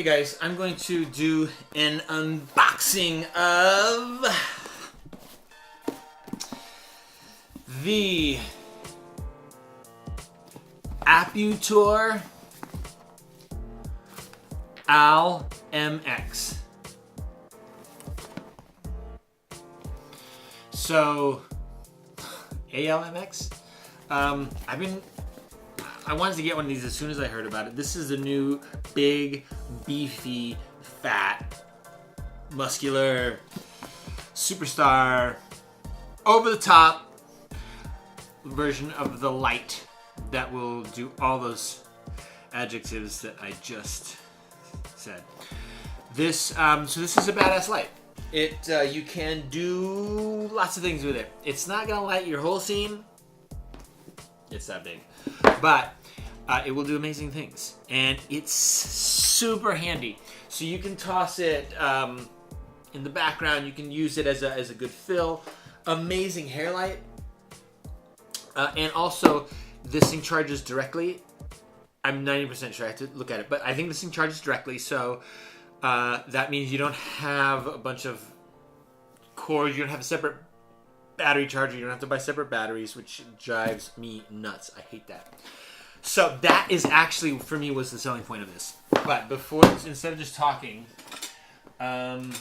Hey guys, I'm going to do an unboxing of the Apurture AL-MX. So, AL-MX? I wanted to get one of these as soon as I heard about it. This is the new big, beefy, fat, muscular, superstar, over-the-top version of the light that will do all those adjectives that I just said. This, so this is a badass light. You can do lots of things with it. It's not gonna light your whole scene. It's that big, but it will do amazing things, and it's super handy. So you can toss it in the background. You can use it as a good fill. Amazing hair light, and also this thing charges directly. I'm 90% sure I have to look at it, but I think this thing charges directly. So that means you don't have a bunch of cords. You don't have a separate battery charger. You don't have to buy separate batteries, which drives me nuts. I hate that. So that is actually, for me, was the selling point of this. But before, instead of just talking, I'm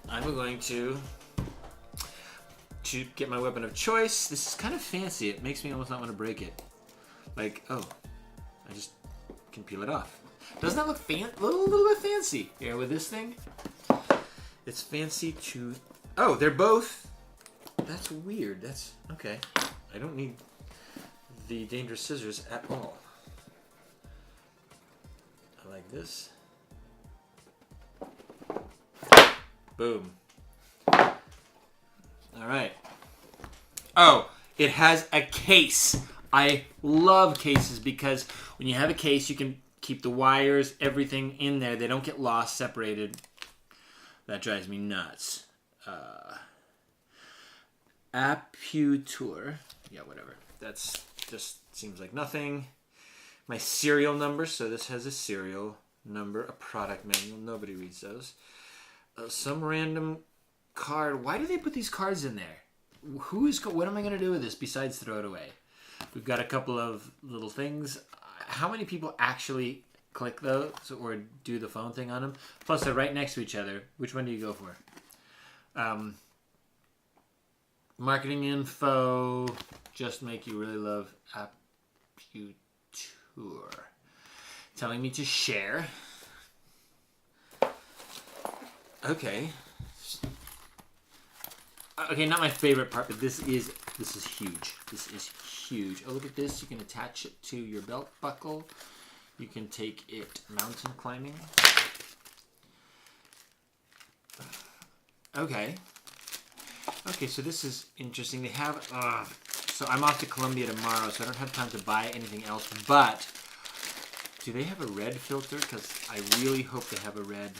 going to get my weapon of choice. This is kind of fancy. It makes me almost not want to break it. Like, oh, I just can peel it off. Doesn't that look a little bit fancy here with this thing? It's fancy to... Oh, they're both... That's weird. That's... Okay. I don't need the dangerous scissors at all. I like this. Boom. Alright. Oh, it has a case. I love cases because when you have a case, you can keep the wires, everything in there. They don't get lost, separated. That drives me nuts. Apurture. Yeah, whatever. That's just seems like nothing. My serial number. So this has a serial number, a product manual. Nobody reads those. Some random card. Why do they put these cards in there? What am I going to do with this besides throw it away? We've got a couple of little things. How many people actually click those or do the phone thing on them? Plus, they're right next to each other. Which one do you go for? Marketing info. Just make you really love Apurture. Telling me to share. Okay. Okay, not my favorite part, but this is huge. This is huge. Oh, look at this. You can attach it to your belt buckle. You can take it mountain climbing. Okay. Okay, so this is interesting. They have... so I'm off to Colombia tomorrow, so I don't have time to buy anything else. But do they have a red filter? Because I really hope they have a red.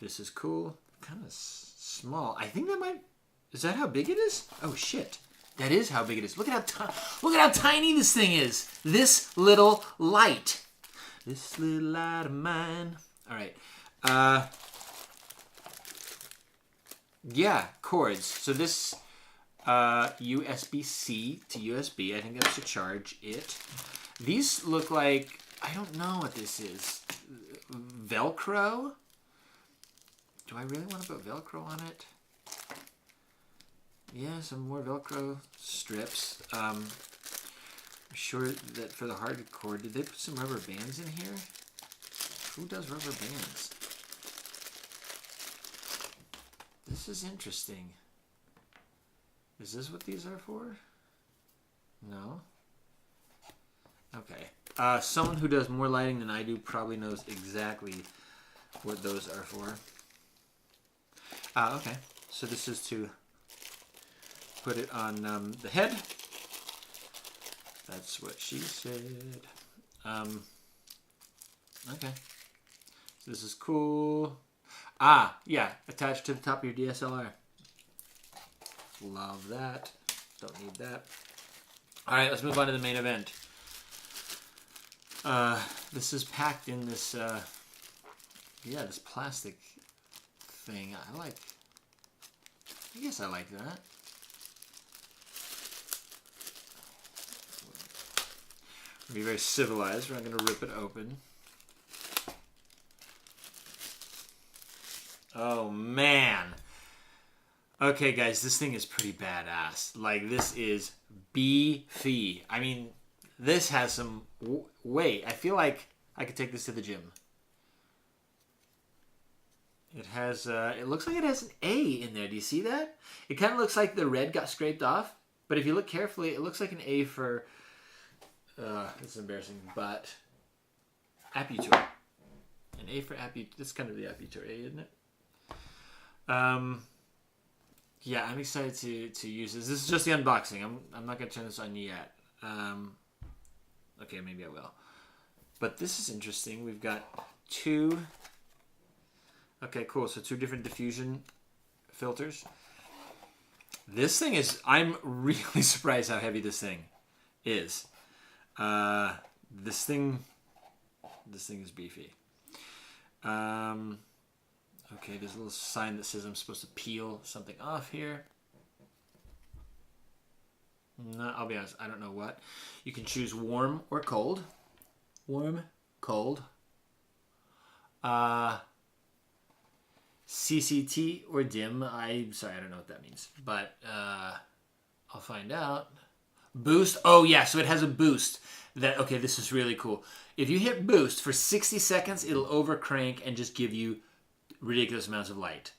This is cool. Kind of small. I think that might... Is that how big it is? Oh, shit. That is how big it is. Look at how tiny this thing is. This little light. This little light of mine. All right. Yeah, cords. So this USB-C to USB. I think that's to charge it. These look like... I don't know what this is. Velcro? Do I really want to put Velcro on it? Yeah, some more Velcro strips. I'm sure that for the hard cord, did they put some rubber bands in here? Who does rubber bands? This is interesting. Is this what these are for? No? Okay. Someone who does more lighting than I do probably knows exactly what those are for. Okay. So this is to put it on the head. That's what she said. Okay. So this is cool. Yeah. Attached to the top of your DSLR. Love that. Don't need that. Alright, let's move on to the main event. this is packed in this, yeah, this plastic thing. I guess I like that. Be very civilized. We're not going to rip it open. Oh, man. Okay, guys, this thing is pretty badass. Like, this is beefy. I mean, this has some weight. I feel like I could take this to the gym. It has, it looks like it has an A in there. Do you see that? It kind of looks like the red got scraped off. But if you look carefully, it looks like an A for, this is embarrassing, but Apurture. An A for Apurture. That's kind of the Apurture A, isn't it? Yeah, I'm excited to use this. This is just the unboxing. I'm not going to turn this on yet. Okay, maybe I will. But this is interesting. We've got two... Okay, cool. So 2 different diffusion filters. This thing is... I'm really surprised how heavy this thing is. This thing is beefy. Okay, there's a little sign that says I'm supposed to peel something off here. No, I'll be honest, I don't know what. You can choose warm or cold. Warm, cold. CCT or dim. I'm sorry, I don't know what that means. But I'll find out. Boost. Oh, yeah, so it has a boost. Okay, this is really cool. If you hit boost for 60 seconds, it'll overcrank and just give you ridiculous amounts of light.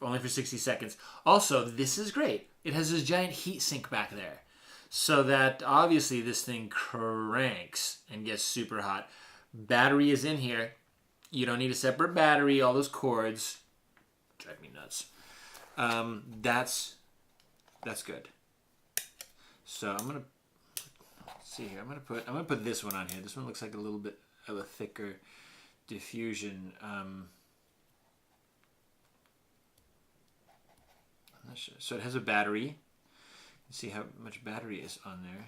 Only for 60 seconds. Also, this is great. It has this giant heat sink back there. So that obviously this thing cranks and gets super hot. Battery is in here. You don't need a separate battery. All those cords drive me nuts. That's good. So I'm gonna see here. I'm gonna put this one on here. This one looks like a little bit of a thicker diffusion. I'm not sure. So it has a battery. You can see how much battery is on there.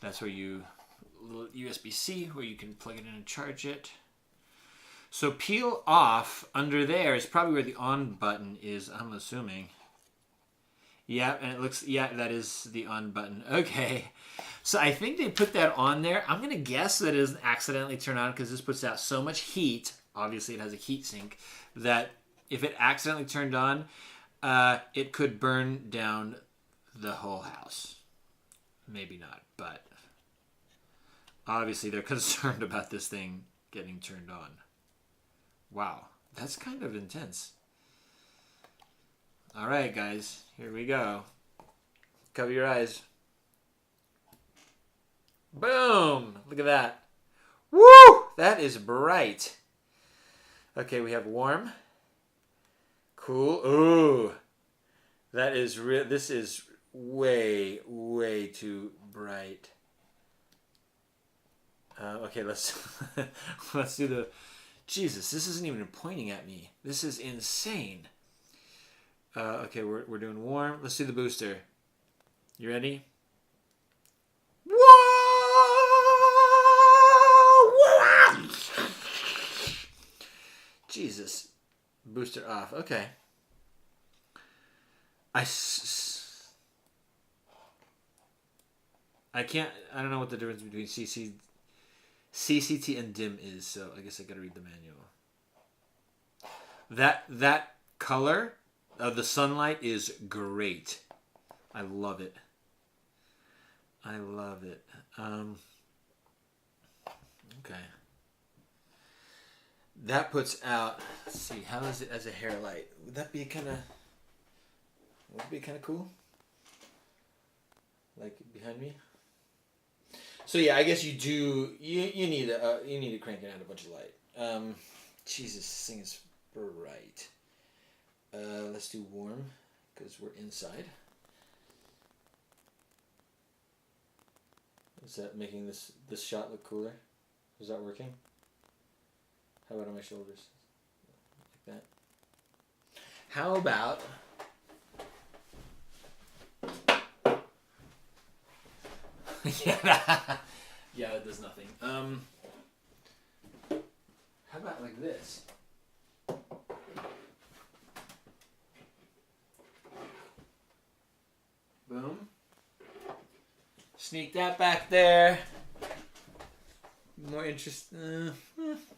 That's where you little USB-C where you can plug it in and charge it. So peel off under there is probably where the on button is, I'm assuming. Yeah, and it looks, yeah, that is the on button. Okay. So I think they put that on there. I'm going to guess that it doesn't accidentally turn on because this puts out so much heat. Obviously, it has a heat sink that if it accidentally turned on, it could burn down the whole house. Maybe not, but obviously they're concerned about this thing getting turned on. Wow, that's kind of intense. All right, guys, here we go. Cover your eyes. Boom! Look at that. Woo! That is bright. Okay, we have warm. Cool. Ooh. That is real. This is way, way too bright. Okay, let's let's do the... Jesus, this isn't even pointing at me. This is insane. Okay, we're doing warm. Let's do the booster. You ready? Whoa! Jesus. Booster off. Okay. I don't know what the difference between CCT and dim is, so I guess I gotta read the manual. That color of the sunlight is great. I love it. I love it. Okay. That puts out, let's see, how is it as a hair light? Would that be kind of cool? Like behind me? So yeah, I guess you need to crank it out a bunch of light. Jesus, this thing is bright. Let's do warm because we're inside. Is that making this shot look cooler? Is that working? How about on my shoulders? Like that. How about... Yeah, Yeah, it does nothing. How about like this? Boom. Sneak that back there. More interest. Oof.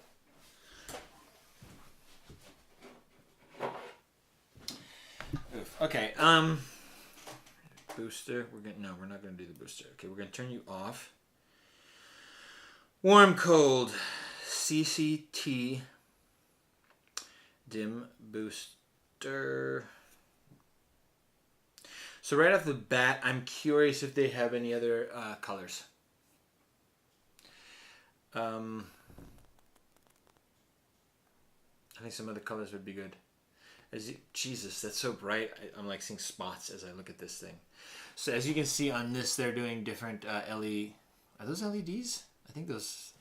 Okay. Booster. We're not gonna do the booster. Okay, we're gonna turn you off. Warm, cold. CCT. Dim booster. So right off the bat, I'm curious if they have any other colors. I think some other colors would be good. Jesus, that's so bright. I'm like seeing spots as I look at this thing. So as you can see on this, they're doing different LED. Are those LEDs? I think those.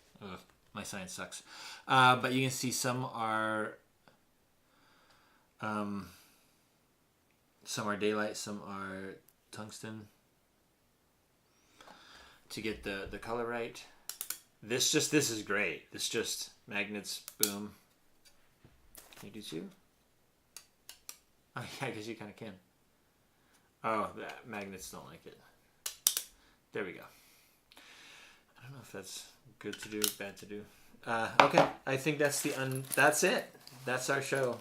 My science sucks. But you can see some are. Some are daylight, some are tungsten. To get the color right. This is great. This just magnets, boom. Can you do two? Oh yeah, I guess you kind of can. Oh, magnets don't like it. There we go. I don't know if that's good to do, bad to do. Okay, I think that's that's it. That's our show.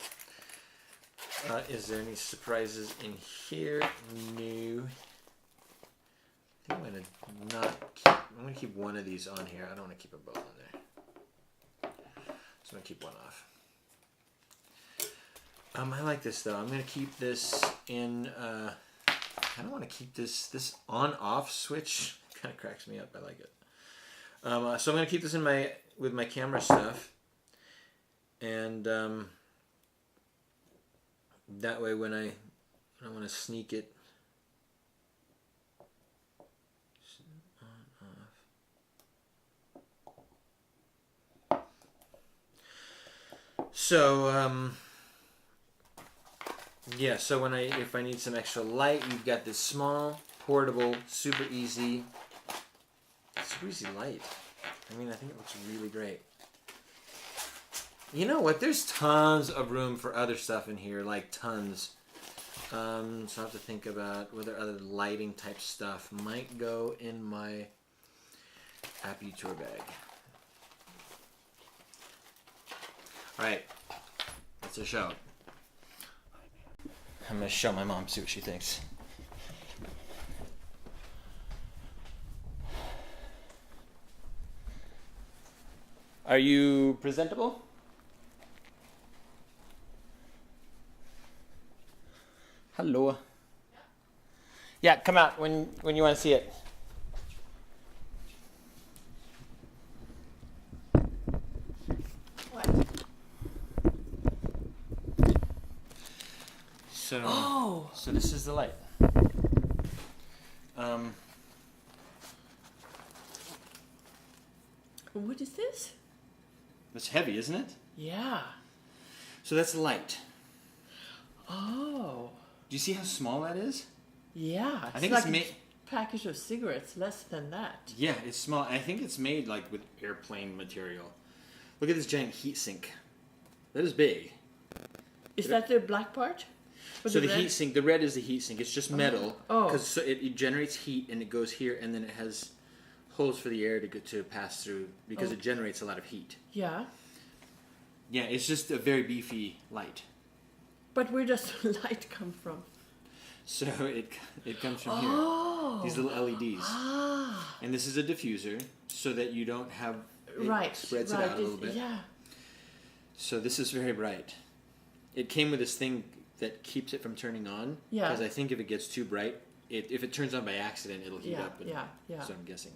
Is there any surprises in here? No. I think I'm gonna keep one of these on here. I don't want to keep them both on there. So I'm gonna keep one off. I like this though. I'm gonna keep this in. I don't want to keep this on-off switch. Kind of cracks me up. I like it. So I'm gonna keep this in with my camera stuff, and that way when I want to sneak it on, off. So yeah, so if I need some extra light, you've got this small, portable, super easy light. I mean, I think it looks really great. You know what? There's tons of room for other stuff in here, like tons. So I have to think about whether other lighting type stuff might go in my Apurture bag. All right, that's a show. I'm gonna show my mom, see what she thinks. Are you presentable? Hello. Yeah, come out when you want to see it. What? So this is the light. What is this? It's heavy, isn't it? Yeah. So that's light. Oh. Do you see how small that is? Yeah. I think like it's made. a package of cigarettes, less than that. Yeah, it's small. I think it's made like with airplane material. Look at this giant heat sink. That is big. Is that the black part? So the heat sink, the red is the heat sink. It's just metal. Oh. Because so it generates heat and it goes here, and then it has holes for the air to pass through because it generates a lot of heat. Yeah. Yeah, it's just a very beefy light. But where does the light come from? So it comes from here. These little LEDs. Ah. And this is a diffuser so that you don't have it spreads it out a little bit. Yeah. So this is very bright. It came with this thing that keeps it from turning on. Yeah. Because I think if it gets too bright, if it turns on by accident, it'll heat up. Yeah. So I'm guessing.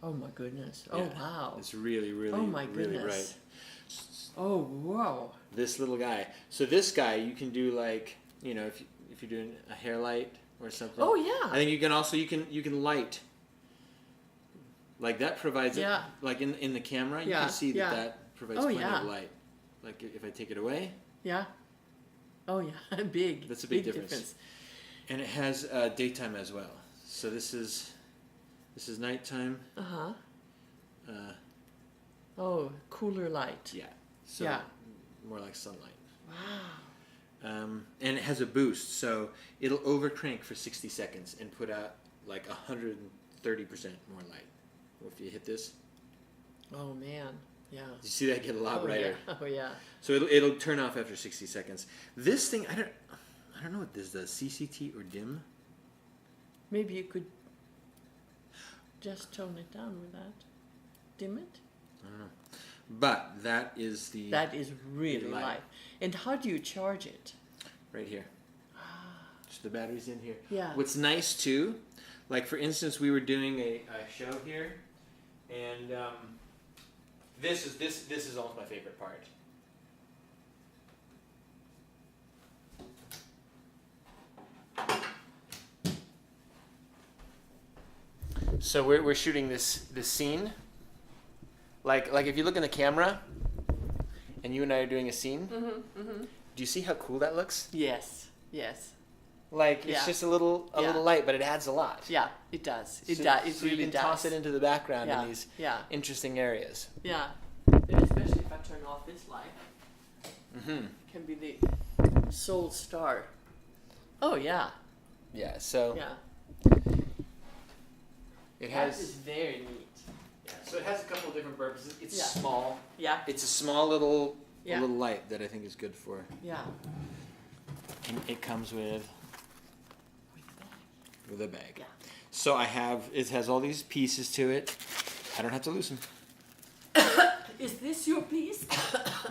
Oh my goodness. Yeah. Oh wow. It's really, really, oh my really goodness. bright. Oh wow. This little guy. So this guy, you can do like, you know, if you're doing a hair light or something. Oh yeah. I think you can also you can light. Like that provides it. Like in the camera, you can see that provides plenty of light. Like if I take it away. Yeah. Oh yeah, big. That's a big difference. And it has daytime as well. So this is This is nighttime. Uh-huh. Oh, cooler light. Yeah. So Yeah. more like sunlight. Wow. And it has a boost, so it'll over crank for 60 seconds and put out like 130% more light. If you hit this, Oh man. Yeah. you see that get a lot brighter. Yeah. Oh yeah. So it'll turn off after 60 seconds. This thing, I don't know what this does. CCT or dim? Maybe you could just tone it down with that. Dim it. I don't know. But that is the That is really light. light. And how do you charge it? right here. So the battery's in here. Yeah. What's nice too, like for instance, we were doing a show here, and this is almost my favorite part. So we're shooting this scene. Like if you look in the camera, and you and I are doing a scene. Do you see how cool that looks? Yes. Yes. Like it's Yeah. just a little light, but it adds a lot. Yeah. It does. It So- does. It so really you can does. toss it into the background Yeah. in these Yeah. interesting areas. Yeah. And especially if I turn off this light, Mm-hmm. it can be the sole star. Oh yeah. Yeah. So Yeah. it That has. is very neat. Yeah, so it has a couple of different purposes. It's Yeah. small. Yeah. It's a small little Yeah. little light that I think is good for. Yeah. And it comes with a bag. Yeah. So it has all these pieces to it. I don't have to lose them. Is this your piece?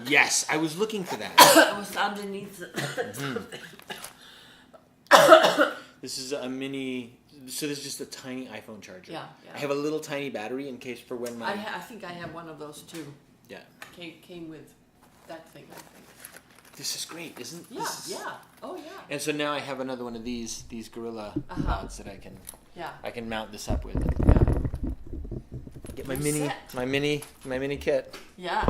Yes, I was looking for that. It was underneath. This is a mini. So this is just a tiny iPhone charger. Yeah, yeah. I have a little tiny battery in case for when my. I think I have one of those too. Yeah. Came with that thing, I think. This is great, isn't? Yeah. This is- Yeah. Oh yeah. And so now I have another one of these Gorilla Uh-huh. mounts that I Yeah. can mount this up with. Yeah. Get You're set. my mini kit. Yeah.